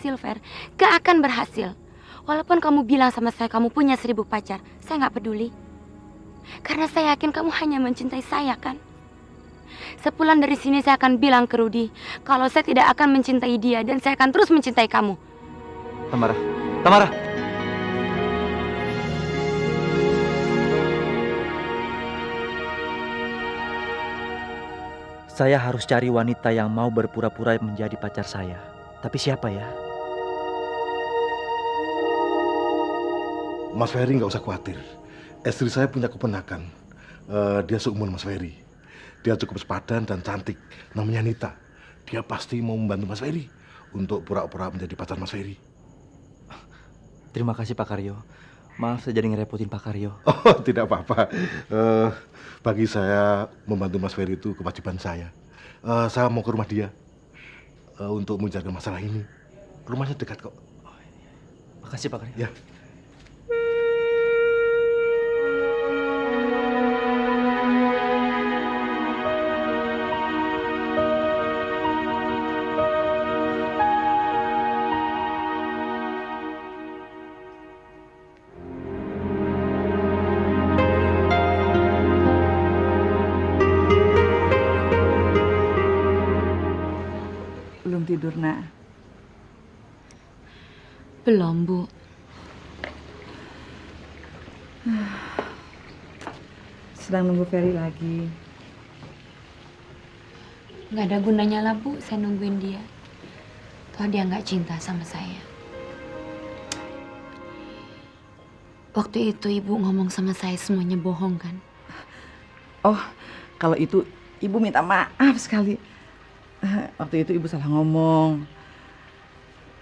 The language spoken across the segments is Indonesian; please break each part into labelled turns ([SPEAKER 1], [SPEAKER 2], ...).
[SPEAKER 1] berhasil, Fer. Gak akan berhasil. Walaupun kamu bilang sama saya kamu punya 1000 pacar, saya gak peduli. Karena saya yakin kamu hanya mencintai saya, kan? Sepulang dari sini saya akan bilang ke Rudy kalau saya tidak akan mencintai dia dan saya akan terus mencintai kamu.
[SPEAKER 2] Tamara, Tamara. Saya harus cari wanita yang mau berpura-pura menjadi pacar saya. Tapi siapa ya?
[SPEAKER 3] Mas Ferry nggak usah khawatir. Istri saya punya keponakan. Dia seumur Mas Ferry. Dia cukup sepadan dan cantik. Namanya Nita. Dia pasti mau membantu Mas Ferry untuk pura-pura menjadi pacar Mas Ferry.
[SPEAKER 2] Terima kasih Pak Karyo. Maaf saya jadi ngerepotin Pak Karyo.
[SPEAKER 3] Oh, tidak apa-apa. Bagi saya membantu Mas Ferry itu kewajiban saya. Saya mau ke rumah dia untuk menjaga masalah ini. Rumahnya dekat kok.
[SPEAKER 2] Makasih Pak Karyo.
[SPEAKER 3] Ya.
[SPEAKER 4] Belum tidur, Nak?
[SPEAKER 1] Belum, Bu.
[SPEAKER 4] Sedang nunggu Ferry lagi.
[SPEAKER 1] Gak ada gunanya lah, Bu, saya nungguin dia. Toh dia gak cinta sama saya. Waktu itu Ibu ngomong sama saya semuanya bohong, kan?
[SPEAKER 4] Oh, kalau itu Ibu minta maaf sekali. Waktu itu Ibu salah ngomong.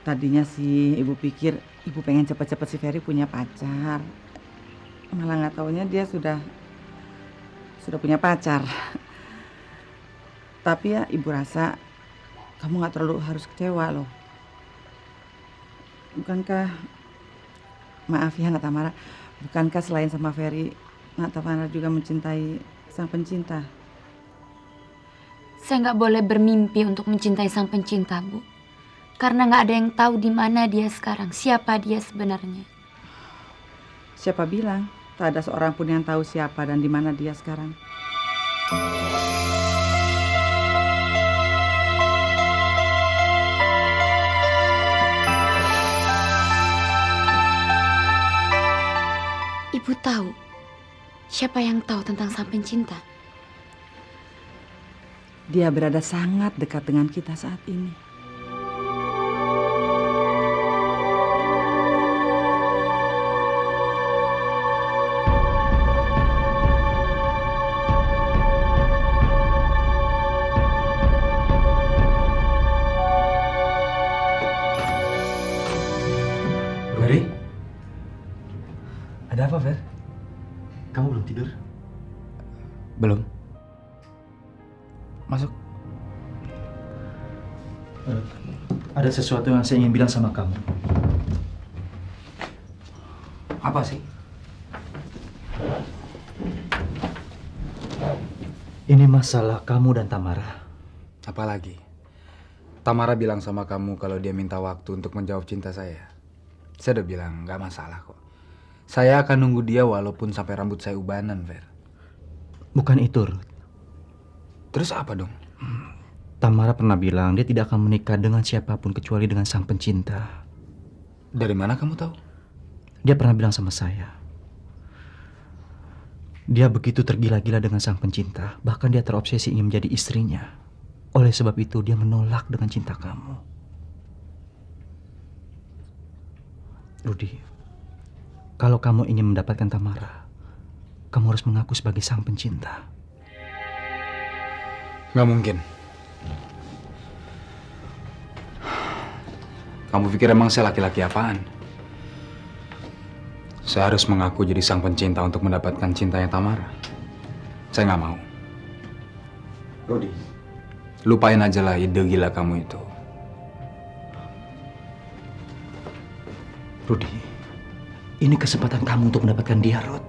[SPEAKER 4] Tadinya sih Ibu pikir Ibu pengen cepat-cepat si Ferry punya pacar. Malah nggak taunya dia sudah punya pacar. Tapi ya Ibu rasa kamu nggak terlalu harus kecewa loh. Bukankah, maaf ya Nak Tamara, bukankah selain sama Ferry, Nak Tamara juga mencintai sang pencinta?
[SPEAKER 1] Saya nggak boleh bermimpi untuk mencintai sang pencinta, Bu. Karena nggak ada yang tahu di mana dia sekarang, siapa dia sebenarnya.
[SPEAKER 4] Siapa bilang tak ada seorang pun yang tahu siapa dan di mana dia sekarang?
[SPEAKER 1] Ibu tahu siapa yang tahu tentang sang pencinta?
[SPEAKER 4] Dia berada sangat dekat dengan kita saat ini.
[SPEAKER 2] Ferry? Ada apa, Fer? Kamu belum tidur?
[SPEAKER 5] Belum. Masuk.
[SPEAKER 2] Ada sesuatu yang saya ingin bilang sama kamu.
[SPEAKER 5] Apa sih?
[SPEAKER 2] Ini masalah kamu dan Tamara.
[SPEAKER 5] Apalagi? Tamara bilang sama kamu kalau dia minta waktu untuk menjawab cinta saya. Saya udah bilang gak masalah kok. Saya akan nunggu dia walaupun sampai rambut saya ubanan, Fer.
[SPEAKER 2] Bukan itu, Ruth.
[SPEAKER 5] Terus apa dong?
[SPEAKER 2] Tamara pernah bilang dia tidak akan menikah dengan siapapun kecuali dengan sang pencinta.
[SPEAKER 5] Dari mana kamu tahu?
[SPEAKER 2] Dia pernah bilang sama saya. Dia begitu tergila-gila dengan sang pencinta, bahkan dia terobsesi ingin menjadi istrinya. Oleh sebab itu dia menolak dengan cinta kamu. Rudy, kalau kamu ingin mendapatkan Tamara, kamu harus mengaku sebagai sang pencinta.
[SPEAKER 5] Gak mungkin. Kamu pikir emang saya laki-laki apaan? Saya harus mengaku jadi sang pencinta untuk mendapatkan cintanya Tamara. Saya gak mau.
[SPEAKER 2] Rudy,
[SPEAKER 5] Lupain aja lah ide gila kamu itu.
[SPEAKER 2] Rudy, ini kesempatan kamu untuk mendapatkan dia, Ruth.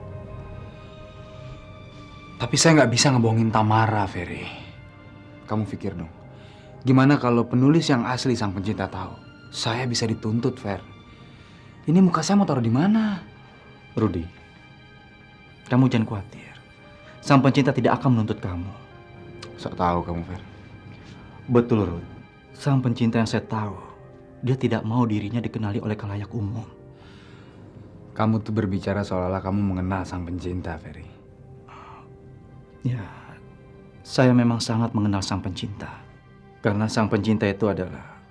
[SPEAKER 5] Tapi saya nggak bisa ngebohongin Tamara, Ferry. Kamu pikir dong, gimana kalau penulis yang asli sang pencinta tahu? saya bisa dituntut, Fer. Ini muka saya mau taruh di mana?
[SPEAKER 2] Rudy, kamu jangan khawatir. Sang pencinta tidak akan menuntut kamu.
[SPEAKER 5] Sok tahu kamu, Fer.
[SPEAKER 2] Betul, Ruth. Sang pencinta yang saya tahu, dia tidak mau dirinya dikenali oleh khalayak umum.
[SPEAKER 5] Kamu tuh berbicara seolah-olah kamu mengenal sang pencinta, Ferry.
[SPEAKER 2] Ya, saya memang sangat mengenal sang pencinta. Karena sang pencinta itu adalah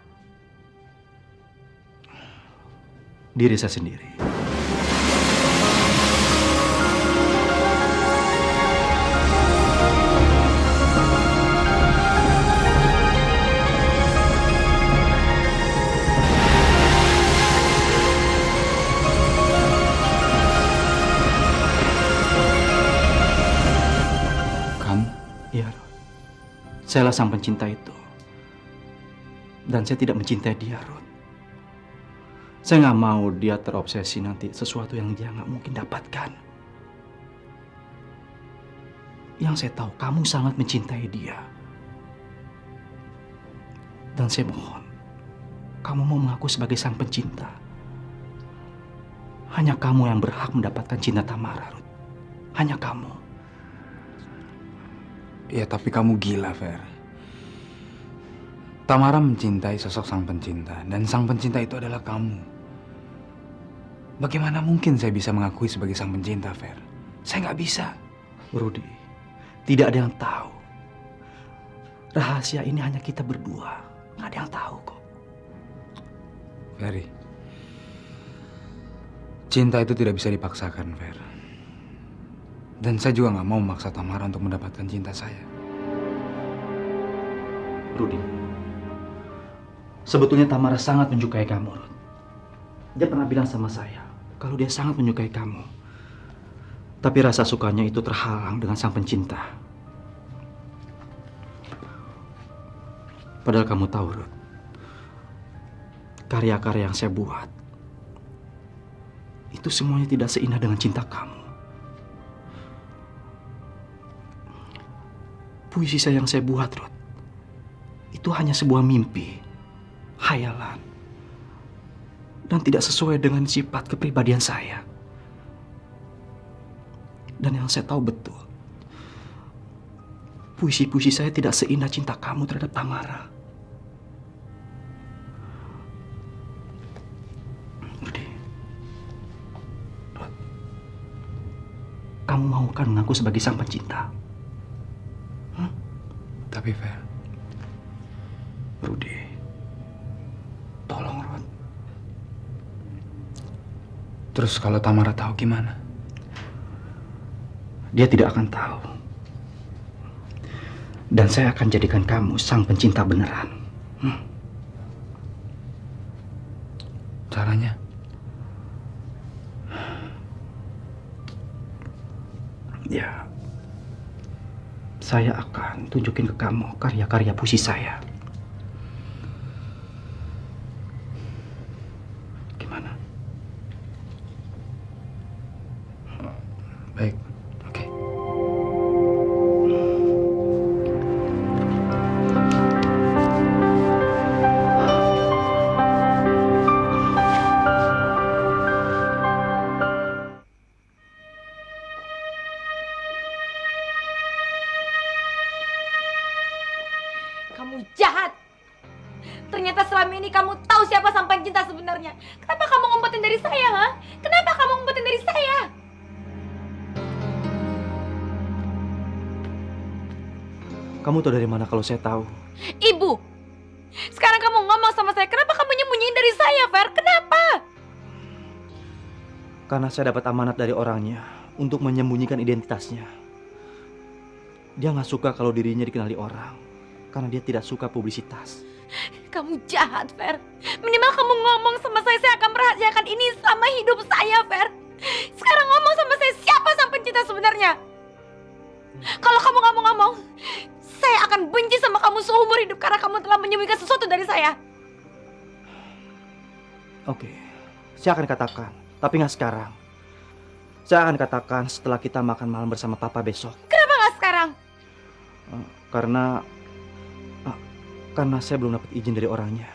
[SPEAKER 2] diri saya sendiri.
[SPEAKER 5] Kamu?
[SPEAKER 2] Ya, sayalah sang pencinta itu. Dan saya tidak mencintai dia, Ruth. Saya nggak mau dia terobsesi nanti sesuatu yang dia nggak mungkin dapatkan. Yang saya tahu, kamu sangat mencintai dia. Dan saya mohon, kamu mau mengaku sebagai sang pencinta. Hanya kamu yang berhak mendapatkan cinta Tamara, Ruth. Hanya kamu.
[SPEAKER 5] Ya tapi kamu gila, Fer. Tamara mencintai sosok sang pencinta, dan sang pencinta itu adalah kamu. Bagaimana mungkin saya bisa mengakui sebagai sang pencinta, Fer? Saya nggak bisa.
[SPEAKER 2] Rudy, tidak ada yang tahu. Rahasia ini hanya kita berdua. Nggak ada yang tahu kok.
[SPEAKER 5] Ferry, cinta itu tidak bisa dipaksakan, Fer. Dan saya juga nggak mau memaksa Tamara untuk mendapatkan cinta saya.
[SPEAKER 2] Rudy, sebetulnya Tamara sangat menyukai kamu, Ruth. Dia pernah bilang sama saya kalau dia sangat menyukai kamu. Tapi rasa sukanya itu terhalang dengan sang pencinta. Padahal kamu tahu, Ruth, karya-karya yang saya buat itu semuanya tidak seindah dengan cinta kamu. Puisi saya yang saya buat, Ruth, itu hanya sebuah mimpi, khayalan, dan tidak sesuai dengan sifat kepribadian saya. Dan yang saya tahu betul, puisi-puisi saya tidak seindah cinta kamu terhadap Tamara. Rudy, Ruth, kamu mau kan mengaku sebagai sang pencinta?
[SPEAKER 5] Tapi, Fer,
[SPEAKER 2] Rudy, tolong, Ruth.
[SPEAKER 5] terus kalau Tamara tahu gimana?
[SPEAKER 2] Dia tidak akan tahu. Dan saya akan jadikan kamu sang pencinta beneran.
[SPEAKER 5] Caranya?
[SPEAKER 2] Ya, saya akan tunjukin ke kamu karya-karya puisi saya. Gimana?
[SPEAKER 5] Baik, oke.
[SPEAKER 1] Kamu jahat. Ternyata selama ini kamu tahu siapa sang pencinta sebenarnya. Kenapa kamu ngumpetin dari saya, ha? Kenapa kamu ngumpetin dari saya?
[SPEAKER 2] Kamu tahu dari mana kalau saya tahu?
[SPEAKER 1] Ibu, sekarang kamu ngomong sama saya. Kenapa kamu nyembunyiin dari saya, Fer? Kenapa?
[SPEAKER 2] Karena saya dapat amanat dari orangnya untuk menyembunyikan identitasnya. Dia nggak suka kalau dirinya dikenali orang, karena dia tidak suka publisitas.
[SPEAKER 1] Kamu jahat, Fer. Minimal kamu ngomong sama saya akan merahasiakan ini selama hidup saya, Fer. Sekarang ngomong sama saya, siapa sang pencinta sebenarnya? Kalau kamu nggak mau ngomong, saya akan benci sama kamu seumur hidup karena kamu telah menyembunyikan sesuatu dari saya.
[SPEAKER 2] Oke, saya akan katakan, tapi nggak sekarang. Saya akan katakan setelah kita makan malam bersama Papa besok.
[SPEAKER 1] Kenapa nggak sekarang?
[SPEAKER 2] Karena saya belum dapat izin dari orangnya.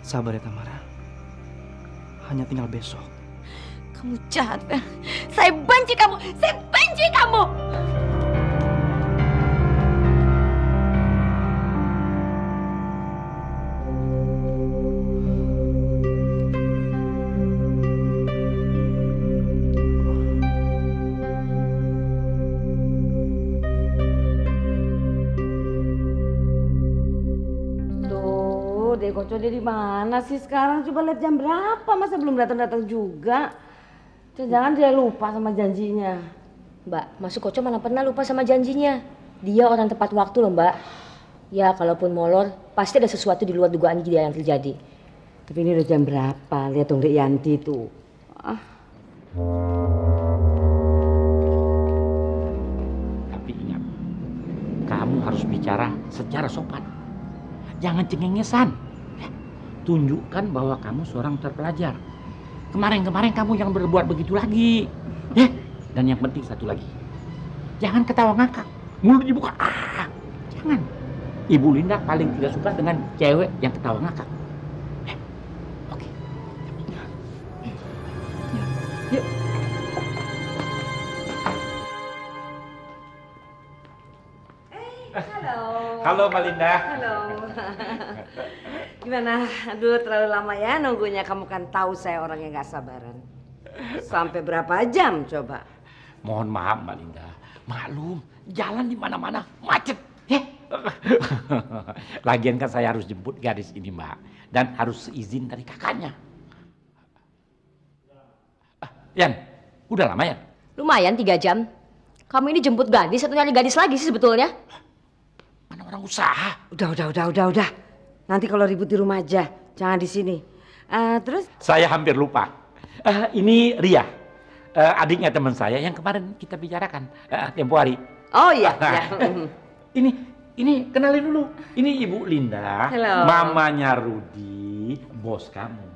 [SPEAKER 2] Sabar ya Tamara. Hanya tinggal besok.
[SPEAKER 1] Kamu jahat, Fer. Saya benci kamu. Saya benci kamu.
[SPEAKER 6] Tuh, Dek Koco dia di mana sih sekarang? Coba lihat jam berapa, masa belum datang-datang juga? Jangan dia lupa sama janjinya.
[SPEAKER 7] Mbak, Masuk Koco mana pernah lupa sama janjinya. Dia orang tepat waktu loh, Mbak. Ya, kalaupun molor, pasti ada sesuatu di luar dugaan dia yang terjadi.
[SPEAKER 6] Tapi ini udah jam berapa? Lihat dong Dek Yanti tuh.
[SPEAKER 8] Tapi ingat, kamu harus bicara secara sopan. Jangan cengengesan. Tunjukkan bahwa kamu seorang terpelajar. Kemarin-kemarin kamu yang berbuat begitu lagi. Dan yang penting satu lagi. Jangan ketawa ngakak. Mulut dibuka. Jangan. Ibu Linda paling tidak suka dengan cewek yang ketawa ngakak. Oke.
[SPEAKER 6] Yuk.
[SPEAKER 8] Halo Mbak Linda.
[SPEAKER 6] Halo. Gimana? Aduh, terlalu lama ya nunggunya. Kamu kan tahu saya orang yang gak sabaran. Sampai berapa jam coba?
[SPEAKER 8] Mohon maaf Mbak Linda. Maklum, jalan di mana-mana macet. Lagian kan saya harus jemput gadis ini Mbak. Dan harus izin dari kakaknya. Yan, udah lama ya?
[SPEAKER 7] Lumayan 3 jam. Kamu ini jemput gadis atau nyari gadis lagi sih sebetulnya?
[SPEAKER 8] Mana orang usaha?
[SPEAKER 6] Udah. Nanti kalau ribut di rumah aja, jangan di sini. Terus?
[SPEAKER 8] Saya hampir lupa. Ini Ria, adiknya teman saya yang kemarin kita bicarakan tempo hari.
[SPEAKER 6] Oh iya.
[SPEAKER 8] Ini kenalin dulu. Ini Ibu Linda,
[SPEAKER 6] Halo.
[SPEAKER 8] mamanya Rudi, bos kamu.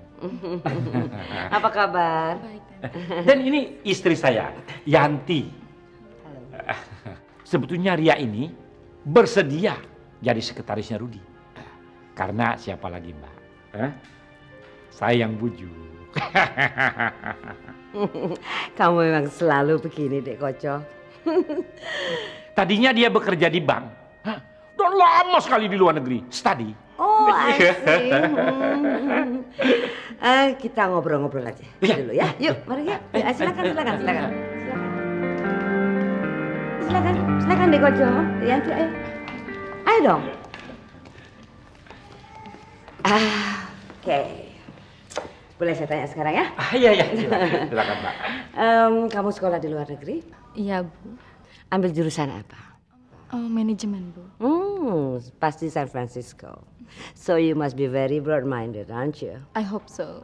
[SPEAKER 6] Apa kabar?
[SPEAKER 8] Dan ini istri saya, Yanti. Sebetulnya Ria ini bersedia jadi sekretarisnya Rudi. Karena siapa lagi Mbak? Saya yang bujuk.
[SPEAKER 6] Kamu memang selalu begini Dek Koco.
[SPEAKER 8] Tadinya dia bekerja di bank. Udah lama sekali di luar negeri, study.
[SPEAKER 6] Oh, I see. Kita ngobrol-ngobrol aja dulu ya. Yuk, mari yuk. Silakan. Silakan Dek Koco. Yanti, ayo. Ayo dong. Oke. Boleh saya tanya sekarang ya?
[SPEAKER 8] Iya, silakan Mbak.
[SPEAKER 6] Kamu sekolah di luar negeri?
[SPEAKER 9] Iya, Bu.
[SPEAKER 6] Ambil jurusan apa?
[SPEAKER 9] Oh, manajemen, Bu.
[SPEAKER 6] Pasti San Francisco. So you must be very broad-minded, aren't you?
[SPEAKER 9] I hope so.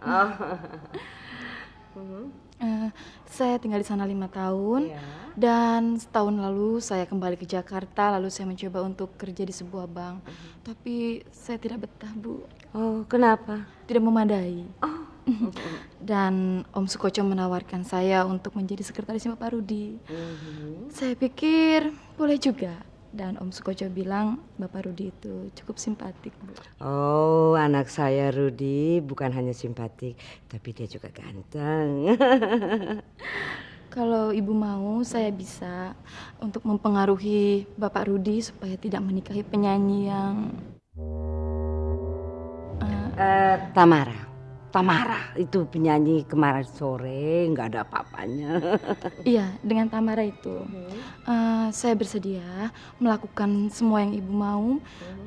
[SPEAKER 9] Saya tinggal di sana 5 tahun.
[SPEAKER 6] Iya.
[SPEAKER 9] Dan setahun lalu saya kembali ke Jakarta. Lalu saya mencoba untuk kerja di sebuah bank. Tapi saya tidak betah, Bu.
[SPEAKER 6] Oh, kenapa?
[SPEAKER 9] Tidak memadai. Dan Om Sukoco menawarkan saya untuk menjadi sekretarisnya Bapak Rudi. Saya pikir boleh juga. Dan Om Sukoco bilang Bapak Rudi itu cukup simpatik, Bu.
[SPEAKER 6] Oh, anak saya Rudi bukan hanya simpatik, tapi dia juga ganteng.
[SPEAKER 9] Kalau Ibu mau, saya bisa untuk mempengaruhi Bapak Rudi supaya tidak menikahi penyanyi yang...
[SPEAKER 6] Tamara itu penyanyi kemarin sore, nggak ada apa-apanya.
[SPEAKER 9] Iya, dengan Tamara itu. Saya bersedia melakukan semua yang Ibu mau,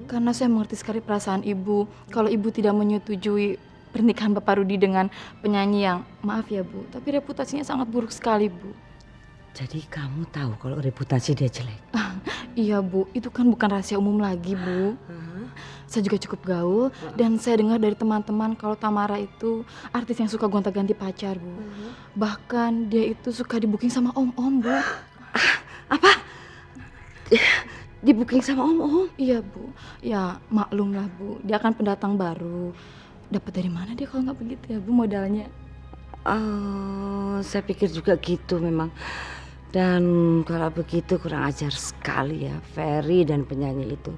[SPEAKER 9] karena saya mengerti sekali perasaan Ibu. Kalau Ibu tidak menyetujui pernikahan Bapak Rudi dengan penyanyi yang, maaf ya Bu, tapi reputasinya sangat buruk sekali, Bu.
[SPEAKER 6] Jadi kamu tahu kalau reputasi dia jelek?
[SPEAKER 9] Iya Bu, itu kan bukan rahasia umum lagi Bu. Saya juga cukup gaul dan saya dengar dari teman-teman kalau Tamara itu artis yang suka gonta-ganti pacar Bu. Bahkan dia itu suka di-booking sama om-om Bu.
[SPEAKER 6] Apa? Di-booking sama om-om?
[SPEAKER 9] Iya Bu, ya maklum lah Bu, dia kan pendatang baru. Dapat dari mana dia kalau nggak begitu ya Bu modalnya?
[SPEAKER 6] Oh, saya pikir juga gitu memang. Dan kalau begitu kurang ajar sekali ya Ferry dan penyanyi itu.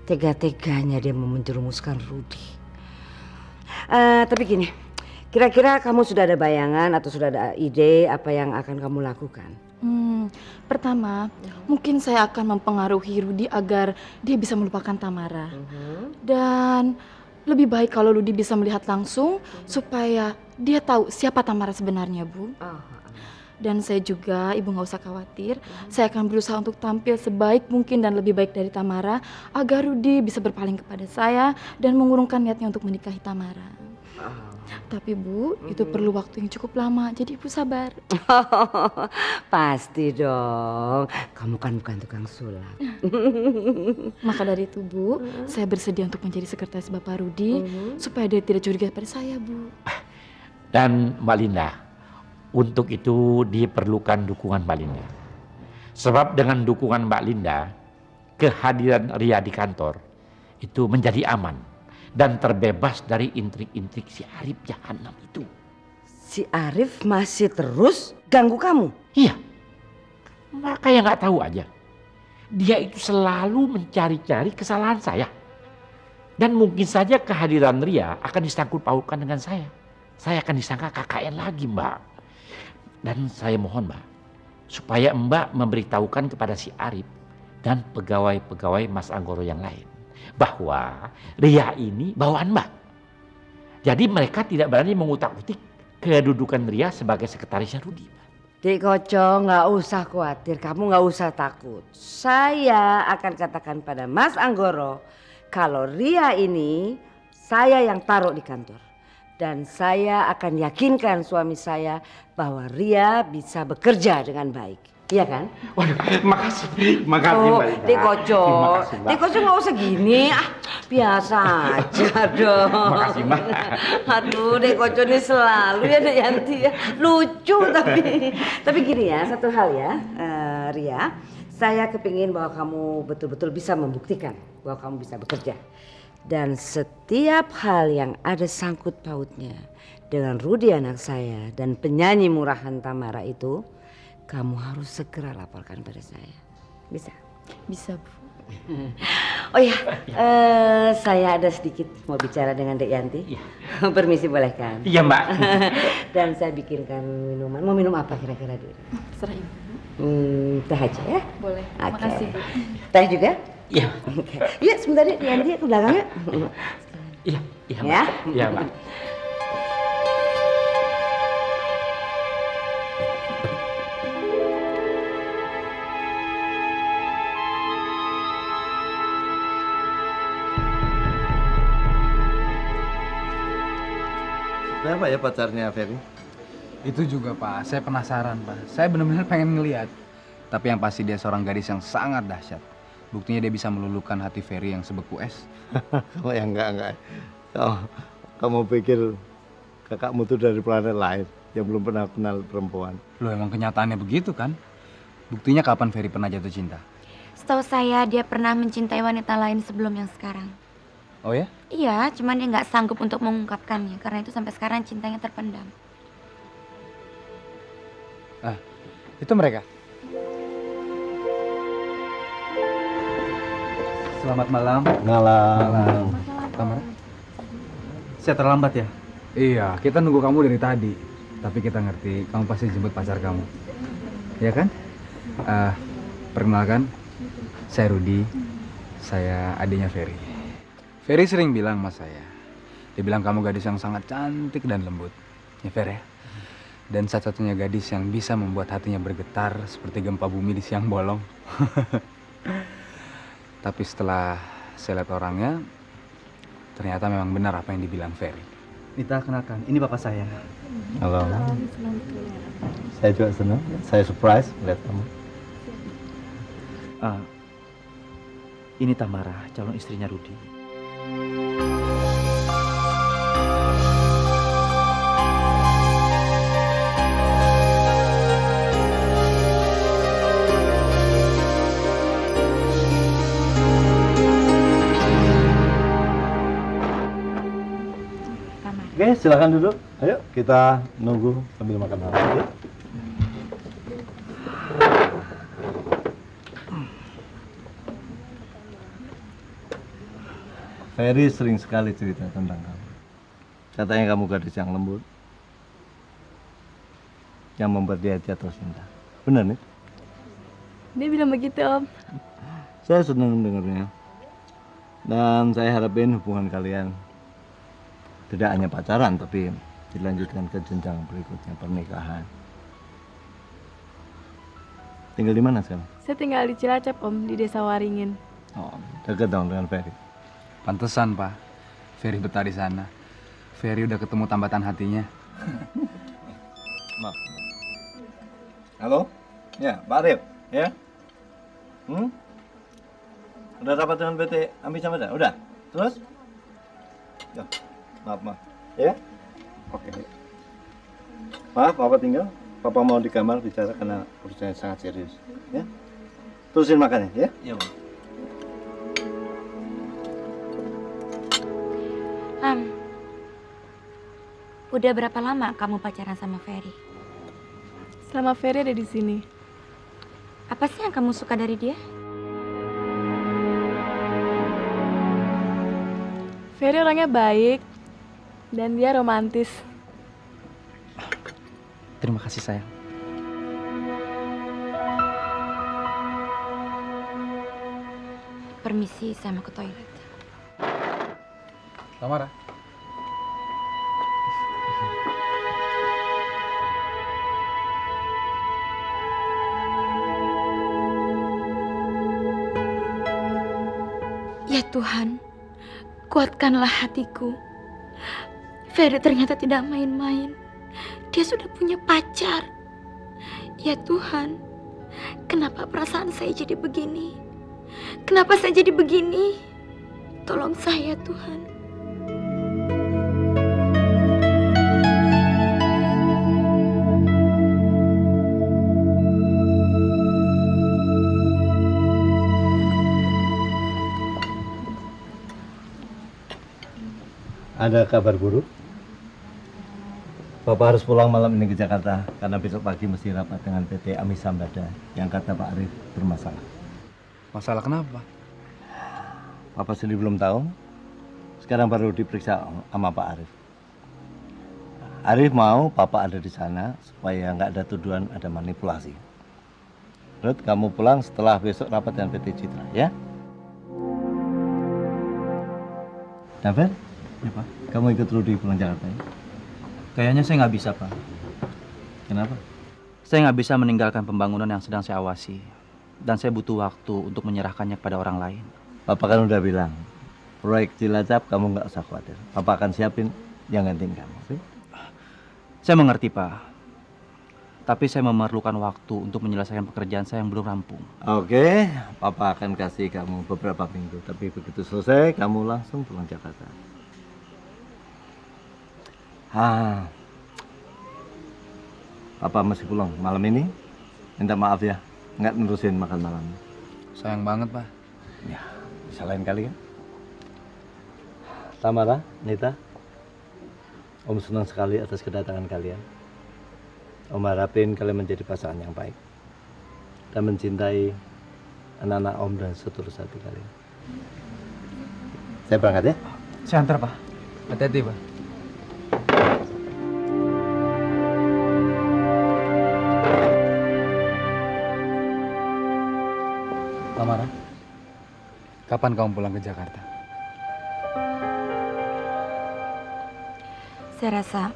[SPEAKER 6] Tega-teganya dia mau menjerumuskan Rudi. Tapi gini, kira-kira kamu sudah ada bayangan atau sudah ada ide apa yang akan kamu lakukan?
[SPEAKER 9] Pertama, mungkin saya akan mempengaruhi Rudi agar dia bisa melupakan Tamara. Dan lebih baik kalau Rudi bisa melihat langsung supaya dia tahu siapa Tamara sebenarnya, Bu. Dan saya juga, Ibu nggak usah khawatir, saya akan berusaha untuk tampil sebaik mungkin dan lebih baik dari Tamara agar Rudi bisa berpaling kepada saya dan mengurungkan niatnya untuk menikahi Tamara. Tapi Bu, itu perlu waktu yang cukup lama, jadi Ibu sabar.
[SPEAKER 6] Pasti dong, kamu kan bukan tukang sulap.
[SPEAKER 9] Maka dari itu Bu, saya bersedia untuk menjadi sekretaris Bapak Rudi supaya dia tidak curiga pada saya, Bu.
[SPEAKER 8] Dan Mbak Linda, untuk itu diperlukan dukungan Mbak Linda. Sebab dengan dukungan Mbak Linda, kehadiran Ria di kantor itu menjadi aman dan terbebas dari intrik-intrik si Arif jahanam itu.
[SPEAKER 6] Si Arif masih terus ganggu kamu?
[SPEAKER 8] Iya, makanya nggak tahu aja. Dia itu selalu mencari-cari kesalahan saya. Dan mungkin saja kehadiran Ria akan disangkut pautkan dengan saya. Saya akan disangka KKN lagi, Mbak. Dan saya mohon, Mbak, supaya Mbak memberitahukan kepada si Arif dan pegawai-pegawai Mas Anggoro yang lain bahwa Ria ini bawaan Mbak. Jadi mereka tidak berani mengutak-utik kedudukan Ria sebagai sekretarisnya Rudi.
[SPEAKER 6] Dek Koco, nggak usah khawatir, kamu nggak usah takut. Saya akan katakan pada Mas Anggoro kalau Ria ini saya yang taruh di kantor. Dan saya akan yakinkan suami saya bahwa Ria bisa bekerja dengan baik. Iya kan?
[SPEAKER 8] Waduh, makasih Mbak Linda.
[SPEAKER 6] Dek Koco, Dek Koco nggak usah gini. Biasa aja dong.
[SPEAKER 8] Makasih, Mbak.
[SPEAKER 6] Aduh, Dek Koco ini selalu ya Dek Yanti ya. Lucu tapi gini ya, satu hal ya, Ria. Saya kepingin bahwa kamu betul-betul bisa membuktikan bahwa kamu bisa bekerja. Dan setiap hal yang ada sangkut pautnya dengan Rudi anak saya dan penyanyi murahan Tamara itu, kamu harus segera laporkan pada saya. Bisa?
[SPEAKER 9] Bisa, Bu.
[SPEAKER 6] Oh ya, saya ada sedikit mau bicara dengan Dek Yanti.
[SPEAKER 8] Iya.
[SPEAKER 6] Permisi boleh kan?
[SPEAKER 8] Iya, Mbak.
[SPEAKER 6] Dan saya bikinkan minuman. Mau minum apa kira-kira Dek?
[SPEAKER 9] Serah Ibu.
[SPEAKER 6] Teh aja ya?
[SPEAKER 9] Boleh.
[SPEAKER 6] Oke.
[SPEAKER 9] Makasih, Bu.
[SPEAKER 6] Teh juga?
[SPEAKER 8] Iya.
[SPEAKER 6] Oke. Yuk sebentar Dek, Yanti ke belakang yuk.
[SPEAKER 8] Iya, iya, Mbak.
[SPEAKER 6] Ya?
[SPEAKER 8] Iya, Mbak.
[SPEAKER 10] Siapa ya pacarnya Ferry?
[SPEAKER 5] Itu juga Pak, saya penasaran Pak. Saya benar-benar pengen ngelihat. Tapi yang pasti dia seorang gadis yang sangat dahsyat. Buktinya dia bisa meluluhkan hati Ferry yang sebeku es.
[SPEAKER 10] Oh ya enggak. Oh, kamu pikir kakakmu tuh dari planet lain yang belum pernah kenal perempuan?
[SPEAKER 5] Loh emang kenyataannya begitu kan? Buktinya kapan Ferry pernah jatuh cinta?
[SPEAKER 1] Setahu saya dia pernah mencintai wanita lain sebelum yang sekarang.
[SPEAKER 5] Oh ya?
[SPEAKER 1] Iya, cuman dia nggak sanggup untuk mengungkapkannya. Karena itu sampai sekarang cintanya terpendam.
[SPEAKER 5] Ah, itu mereka.
[SPEAKER 2] Selamat malam.
[SPEAKER 10] Malam.
[SPEAKER 5] Tamara?
[SPEAKER 2] Saya terlambat ya?
[SPEAKER 5] Iya, kita nunggu kamu dari tadi. Tapi kita ngerti, kamu pasti jemput pacar kamu. Ya kan? Perkenalkan, saya Rudi. Saya adiknya Ferry. Ferry sering bilang sama saya. Dia bilang kamu gadis yang sangat cantik dan lembut. Ya Fer ya? Dan satu-satunya gadis yang bisa membuat hatinya bergetar seperti gempa bumi di siang bolong. Tapi setelah saya lihat orangnya, ternyata memang benar apa yang dibilang Ferry.
[SPEAKER 2] Nita, kenalkan, ini bapak saya.
[SPEAKER 10] Halo. Saya juga senang. Saya surprise melihat kamu.
[SPEAKER 2] Ini Tamara, calon istrinya Rudi.
[SPEAKER 10] Oke, silakan duduk. Ayo kita nunggu sambil makan malam. Ya. Ferry sering sekali cerita tentang kamu. Katanya kamu gadis yang lembut, yang membuat dia jatuh cinta. Benar nih?
[SPEAKER 9] Dia bilang begitu, Om.
[SPEAKER 10] Saya senang dengarnya. Dan saya harapin hubungan kalian tidak hanya pacaran, tapi dilanjutkan ke jenjang berikutnya, pernikahan. Tinggal di mana sekarang?
[SPEAKER 9] Saya tinggal di Cilacap, Om, di Desa Waringin.
[SPEAKER 10] Oh, dekat dong dengan Ferry.
[SPEAKER 5] Pantesan, Pak. Ferry betah di sana. Ferry udah ketemu tambatan hatinya.
[SPEAKER 10] Maaf. Halo? Ya, Pak Arif, ya? Udah rapat dengan PT Ami Samada? Udah? Terus? Ya, maaf. Ya? Oke. Maaf, Papa tinggal. Papa mau di kamar bicara karena urusannya sangat serius. Ya? Terusin makannya, ya?
[SPEAKER 2] Iya, Bang.
[SPEAKER 1] Udah berapa lama kamu pacaran sama Ferry?
[SPEAKER 9] Selama Ferry ada di sini.
[SPEAKER 1] Apa sih yang kamu suka dari dia?
[SPEAKER 9] Ferry orangnya baik dan dia romantis.
[SPEAKER 2] Terima kasih, sayang.
[SPEAKER 1] Permisi, saya mau ke toilet.
[SPEAKER 5] Tamara.
[SPEAKER 1] Ya Tuhan, kuatkanlah hatiku. Ferry ternyata tidak main-main. Dia sudah punya pacar. Ya Tuhan, kenapa perasaan saya jadi begini? Kenapa saya jadi begini? Tolong saya, Tuhan.
[SPEAKER 10] Ada kabar buruk? Bapak harus pulang malam ini ke Jakarta karena besok pagi mesti rapat dengan PT Ami Samada yang kata Pak Arif bermasalah.
[SPEAKER 5] Masalah kenapa?
[SPEAKER 10] Papa sendiri belum tahu. Sekarang baru diperiksa sama Pak Arif. Arif mau Papa ada di sana supaya nggak ada tuduhan ada manipulasi. Ruth, kamu pulang setelah besok rapat dengan PT Citra, ya? David?
[SPEAKER 2] Ya, Pak.
[SPEAKER 10] Kamu ikut Rudy pulang Jakarta ya?
[SPEAKER 2] Kayaknya saya nggak bisa, Pak.
[SPEAKER 10] Kenapa?
[SPEAKER 2] Saya nggak bisa meninggalkan pembangunan yang sedang saya awasi. Dan saya butuh waktu untuk menyerahkannya kepada orang lain.
[SPEAKER 10] Papa kan udah bilang, proyek Cilacap kamu nggak usah khawatir. Papa akan siapin yang gantiin kamu. Oke?
[SPEAKER 2] Saya mengerti, Pak. Tapi saya memerlukan waktu untuk menyelesaikan pekerjaan saya yang belum rampung.
[SPEAKER 10] Oke, Papa akan kasih kamu beberapa minggu. Tapi begitu selesai, kamu langsung pulang Jakarta. Papa masih pulang malam ini. Minta maaf ya, nggak nerusin makan malam.
[SPEAKER 5] Sayang banget, Pak.
[SPEAKER 10] Ya, bisa lain kali kan. Tamara, Nita, Om senang sekali atas kedatangan kalian. Om harapin kalian menjadi pasangan yang baik dan mencintai anak-anak Om dan setulus hati kalian. Saya berangkat ya.
[SPEAKER 2] Saya antar, Pak.
[SPEAKER 5] Hati-hati, Pak. Tamara, kapan kamu pulang ke Jakarta?
[SPEAKER 1] Saya rasa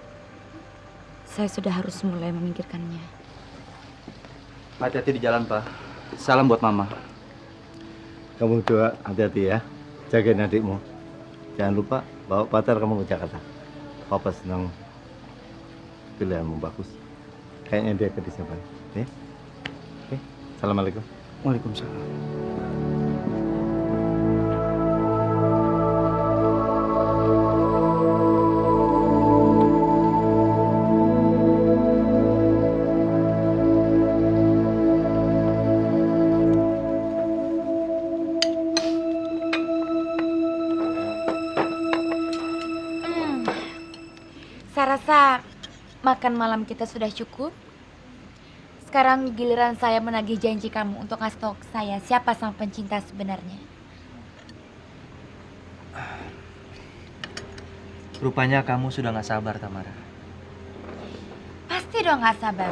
[SPEAKER 1] saya sudah harus mulai memikirkannya.
[SPEAKER 2] Hati-hati di jalan, Pak. Salam buat Mama.
[SPEAKER 10] Kamu juga hati-hati ya. Jagain adikmu. Jangan lupa bawa pacar kamu ke Jakarta. Papa senang pilihanmu bagus. Kayaknya dia ke Disney. Ya? Oke. Assalamualaikum.
[SPEAKER 2] Waalaikumsalam.
[SPEAKER 1] Saya rasa makan malam kita sudah cukup. Sekarang giliran saya menagih janji kamu untuk ngasih tahu ke saya siapa sang pencinta sebenarnya.
[SPEAKER 11] Rupanya kamu sudah gak sabar, Tamara.
[SPEAKER 1] Pasti dong gak sabar.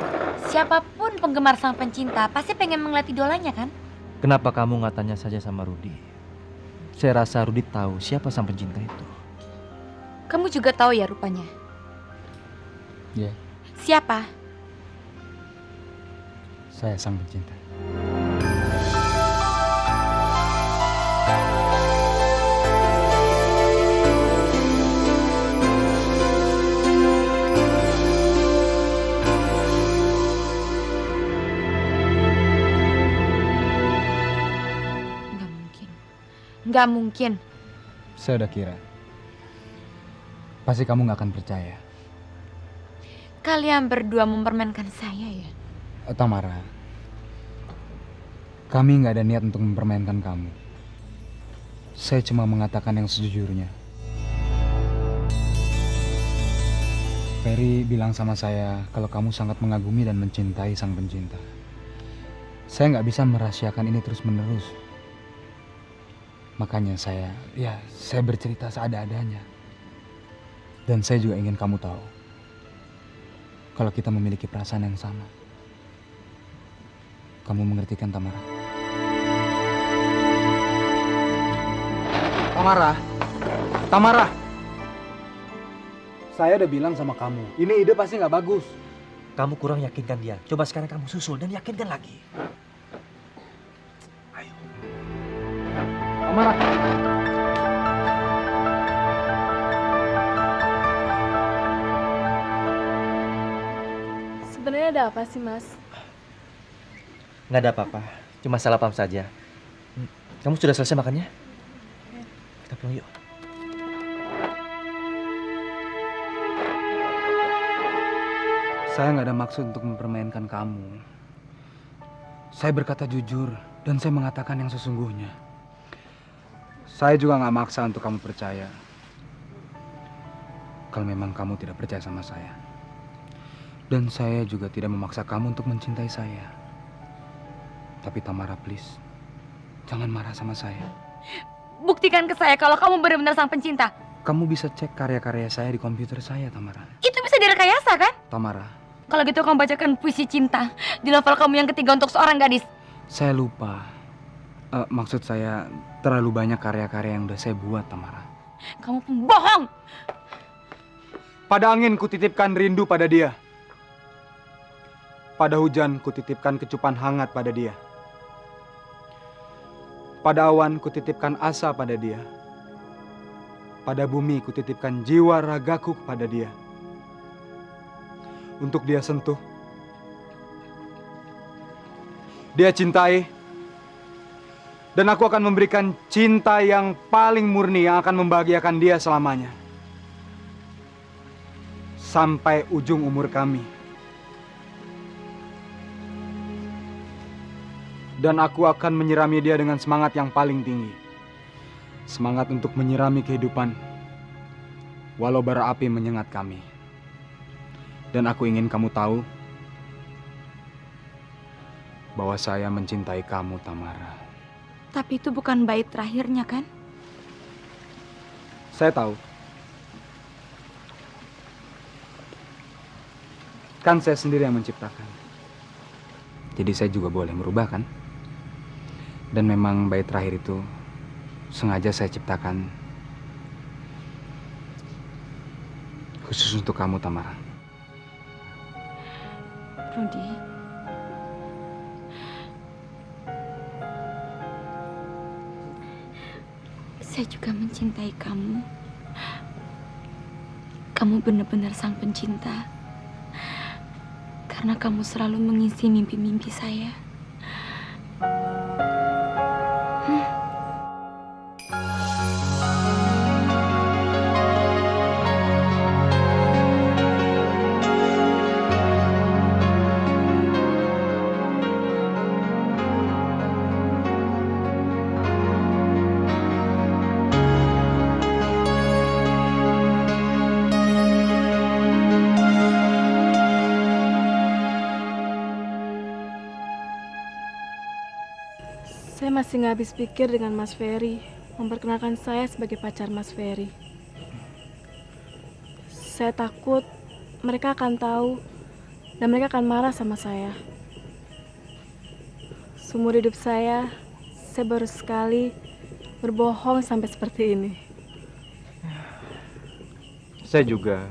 [SPEAKER 1] Siapapun penggemar sang pencinta pasti pengen melihat idolanya kan?
[SPEAKER 11] Kenapa kamu gak tanya saja sama Rudi? Saya rasa Rudi tahu siapa sang pencinta itu.
[SPEAKER 1] Kamu juga tahu ya rupanya.
[SPEAKER 5] Ya,
[SPEAKER 1] Siapa?
[SPEAKER 5] saya sang pencinta.
[SPEAKER 1] Nggak mungkin. Nggak mungkin.
[SPEAKER 5] Saya udah kira. Pasti kamu gak akan percaya.
[SPEAKER 1] Kalian berdua mempermainkan saya ya?
[SPEAKER 5] Tamara, kami gak ada niat untuk mempermainkan kamu. Saya cuma mengatakan yang sejujurnya. Ferry bilang sama saya kalau kamu sangat mengagumi dan mencintai sang pencinta. Saya gak bisa merahasiakan ini terus-menerus. Makanya saya bercerita seada-adanya. Dan saya juga ingin kamu tahu kalau kita memiliki perasaan yang sama. Kamu mengerti kan, Tamara? Tamara! Saya udah bilang sama kamu, ini ide pasti nggak bagus.
[SPEAKER 11] Kamu kurang yakinkan dia. Coba sekarang kamu susul dan yakinkan lagi. Ayo.
[SPEAKER 5] Tamara!
[SPEAKER 9] Sebenarnya ada apa sih, Mas?
[SPEAKER 11] Nggak ada apa-apa. Cuma salah paham saja. Kamu sudah selesai makannya? Kita pulang yuk.
[SPEAKER 5] Saya nggak ada maksud untuk mempermainkan kamu. Saya berkata jujur dan saya mengatakan yang sesungguhnya. Saya juga nggak maksa untuk kamu percaya. Kalau memang kamu tidak percaya sama saya. Dan saya juga tidak memaksa kamu untuk mencintai saya. Tapi Tamara, please, jangan marah sama saya.
[SPEAKER 1] Buktikan ke saya kalau kamu benar-benar sang pencinta.
[SPEAKER 5] Kamu bisa cek karya-karya saya di komputer saya, Tamara.
[SPEAKER 1] Itu bisa direkayasa kan?
[SPEAKER 5] Tamara,
[SPEAKER 1] Kalau gitu kamu bacakan puisi cinta di novel kamu yang ketiga untuk seorang gadis.
[SPEAKER 5] saya lupa. Maksud saya terlalu banyak karya-karya yang udah saya buat, Tamara.
[SPEAKER 1] Kamu pembohong.
[SPEAKER 5] Pada angin kutitipkan rindu pada dia. Pada hujan kutitipkan kecupan hangat pada dia. Pada awan kutitipkan asa pada dia. Pada bumi kutitipkan jiwa ragaku kepada dia. Untuk dia sentuh. Dia cintai. Dan aku akan memberikan cinta yang paling murni yang akan membahagiakan dia selamanya. Sampai ujung umur kami. Dan aku akan menyirami dia dengan semangat yang paling tinggi. Semangat untuk menyirami kehidupan. Walau bara api menyengat kami. Dan aku ingin kamu tahu bahwa saya mencintai kamu, Tamara.
[SPEAKER 1] Tapi itu bukan bait terakhirnya kan?
[SPEAKER 5] Saya tahu. Kan saya sendiri yang menciptakan. Jadi saya juga boleh merubah kan? Dan memang bait terakhir itu sengaja saya ciptakan khusus untuk kamu, Tamara.
[SPEAKER 1] Rudi. Saya juga mencintai kamu. Kamu benar-benar sang pencinta. Karena kamu selalu mengisi mimpi-mimpi saya.
[SPEAKER 9] Saya masih nggak habis pikir dengan Mas Ferry memperkenalkan saya sebagai pacar Mas Ferry. Saya takut mereka akan tahu dan mereka akan marah sama saya. Seumur hidup saya baru sekali berbohong sampai seperti ini.
[SPEAKER 2] Saya juga.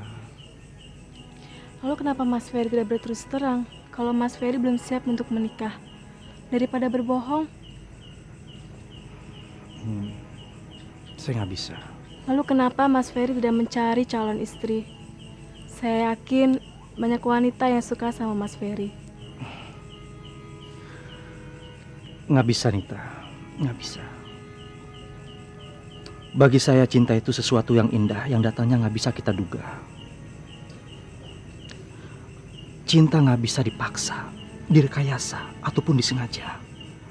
[SPEAKER 9] Lalu kenapa Mas Ferry tidak berterus terang kalau Mas Ferry belum siap untuk menikah? Daripada berbohong,
[SPEAKER 2] Saya nggak bisa.
[SPEAKER 9] lalu kenapa Mas Ferry tidak mencari calon istri? Saya yakin banyak wanita yang suka sama Mas Ferry.
[SPEAKER 2] Nggak bisa, Nita. Nggak bisa. Bagi saya cinta itu sesuatu yang indah yang datangnya nggak bisa kita duga. Cinta nggak bisa dipaksa, direkayasa, ataupun disengaja.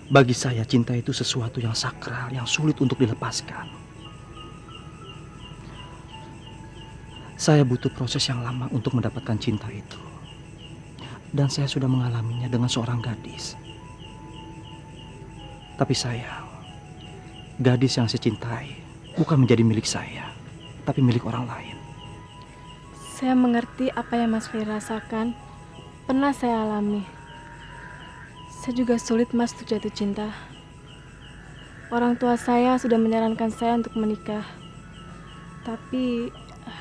[SPEAKER 2] Bagi saya cinta itu sesuatu yang sakral, yang sulit untuk dilepaskan. Saya butuh proses yang lama untuk mendapatkan cinta itu. Dan saya sudah mengalaminya dengan seorang gadis. Tapi sayang, gadis yang saya cintai bukan menjadi milik saya, tapi milik orang lain.
[SPEAKER 9] Saya mengerti apa yang Mas Ferry rasakan. Pernah saya alami. Saya juga sulit Mas untuk jatuh cinta. Orang tua saya sudah menyarankan saya untuk menikah. Tapi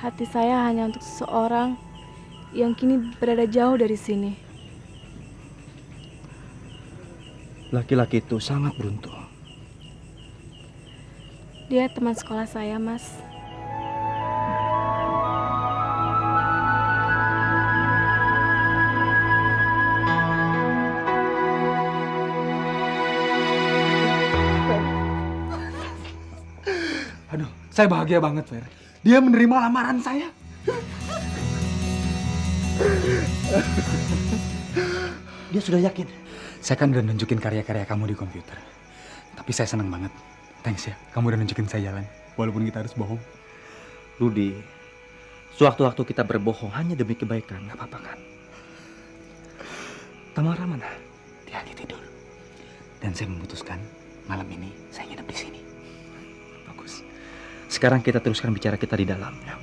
[SPEAKER 9] hati saya hanya untuk seseorang yang kini berada jauh dari sini.
[SPEAKER 2] Laki-laki itu sangat beruntung.
[SPEAKER 9] Dia teman sekolah saya, Mas.
[SPEAKER 5] Aduh, saya bahagia banget, Fer. Dia menerima lamaran saya.
[SPEAKER 2] Dia sudah yakin.
[SPEAKER 5] Saya kan udah nunjukin karya-karya kamu di komputer. Tapi saya senang banget. Thanks ya, kamu udah nunjukin saya jalan. Walaupun kita harus bohong.
[SPEAKER 2] Rudi, sewaktu-waktu kita berbohong hanya demi kebaikan, nggak apa-apa kan? Tamara mana?
[SPEAKER 5] Dia lagi tidur. Dan saya memutuskan malam ini saya nginep di sini.
[SPEAKER 2] Bagus. Sekarang kita teruskan bicara kita di dalam. Ya.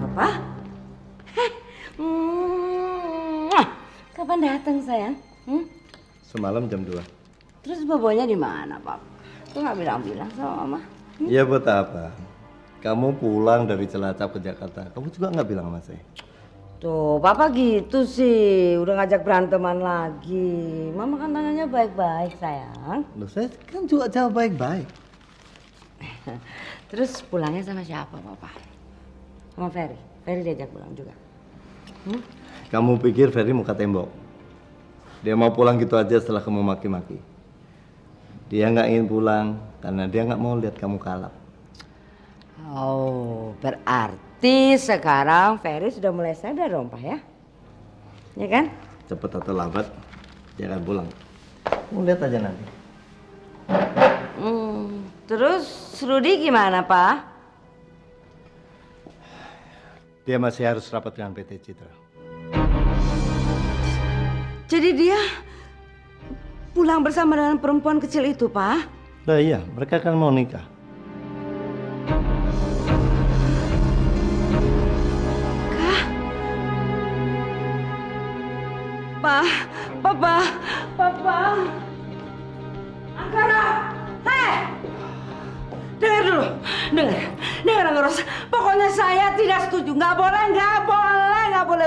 [SPEAKER 6] Papa? Kapan datang sayang?
[SPEAKER 10] Semalam jam 2.
[SPEAKER 6] Terus bobonya di mana, Pap? Kok nggak bilang-bilang sama Mama?
[SPEAKER 10] Iya buat apa? Kamu pulang dari Cilacap ke Jakarta, kamu juga nggak bilang sama saya.
[SPEAKER 6] Tuh, Papa gitu sih, udah ngajak beranteman lagi. Mama kan tanyanya baik-baik, sayang.
[SPEAKER 10] Loh, saya kan juga jawab baik-baik.
[SPEAKER 6] Terus pulangnya sama siapa, Papa? Sama Ferry. Ferry diajak pulang juga.
[SPEAKER 10] Kamu pikir Ferry muka tembok? Dia mau pulang gitu aja setelah kamu maki-maki. Dia nggak ingin pulang karena dia nggak mau lihat kamu kalap.
[SPEAKER 6] Oh, berarti sekarang Ferry sudah mulai sadar dong, Pak ya? Ya kan?
[SPEAKER 10] Cepet atau lambat, dia akan pulang. Kamu lihat aja nanti.
[SPEAKER 6] Terus Rudy gimana, Pak?
[SPEAKER 10] Dia masih harus rapat dengan PT Citra.
[SPEAKER 6] Jadi dia pulang bersama dengan perempuan kecil itu, Pak?
[SPEAKER 10] Nah iya, mereka kan mau nikah.
[SPEAKER 6] Papa, Angkara, dengar dulu, dengar Angkara. Pokoknya saya tidak setuju, nggak boleh,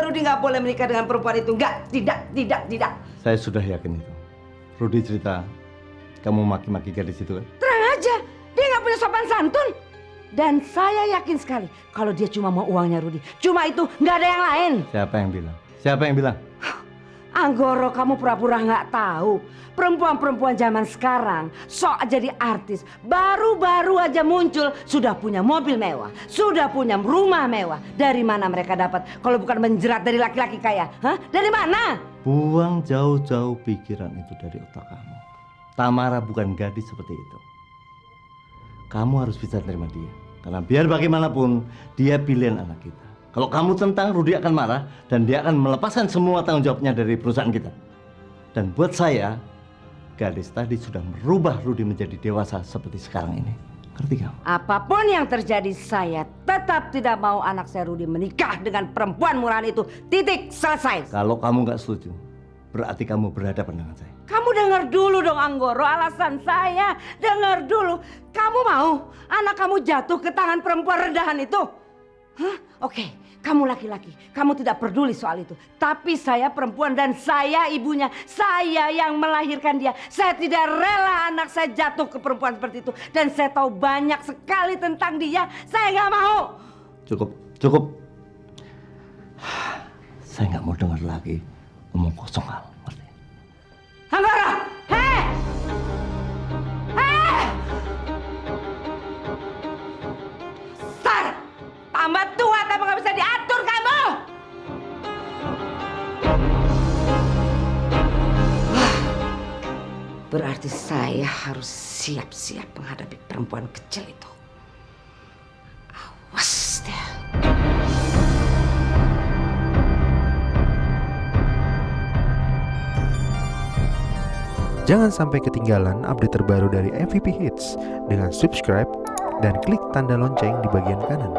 [SPEAKER 6] Rudy nggak boleh menikah dengan perempuan itu, tidak.
[SPEAKER 10] Saya sudah yakin itu. Rudy cerita, kamu maki-maki gadis itu kan?
[SPEAKER 6] Terang aja, dia nggak punya sopan santun. Dan saya yakin sekali kalau dia cuma mau uangnya Rudy, cuma itu, nggak ada yang lain.
[SPEAKER 10] Siapa yang bilang?
[SPEAKER 6] Anggoro, kamu pura-pura nggak tahu. Perempuan-perempuan zaman sekarang sok jadi artis. Baru-baru aja muncul sudah punya mobil mewah, sudah punya rumah mewah. Dari mana mereka dapat kalau bukan menjerat dari laki-laki kaya? Hah? Dari mana?
[SPEAKER 10] Buang jauh-jauh pikiran itu dari otak kamu. Tamara bukan gadis seperti itu. Kamu harus bisa terima dia. Karena biar bagaimanapun dia pilihan anak kita. Kalau kamu tentang, Rudi akan marah dan dia akan melepaskan semua tanggung jawabnya dari perusahaan kita. Dan buat saya, gadis tadi sudah merubah Rudi menjadi dewasa seperti sekarang ini. Ngerti kamu?
[SPEAKER 6] Apapun yang terjadi, saya tetap tidak mau anak saya Rudi menikah dengan perempuan murahan itu. Titik, selesai.
[SPEAKER 10] Kalau kamu nggak setuju, berarti kamu berhadapan dengan saya.
[SPEAKER 6] Kamu dengar dulu dong Anggoro, alasan saya. Dengar dulu. Kamu mau anak kamu jatuh ke tangan perempuan rendahan itu? Hah? Oke, kamu laki-laki. Kamu tidak peduli soal itu. Tapi saya perempuan dan saya ibunya. Saya yang melahirkan dia. Saya tidak rela anak saya jatuh ke perempuan seperti itu. Dan saya tahu banyak sekali tentang dia. Saya nggak mau.
[SPEAKER 10] Cukup. Saya nggak mau dengar lagi omong kosong kamu. Ngerti?
[SPEAKER 6] Anggoro! Hei! Hei! Sar! Tambah tua tapi nggak bisa diatur kamu! Wah, berarti saya harus siap-siap menghadapi perempuan kecil itu. Awas deh.
[SPEAKER 12] Jangan sampai ketinggalan update terbaru dari MVP Hits dengan subscribe dan klik tanda lonceng di bagian kanan.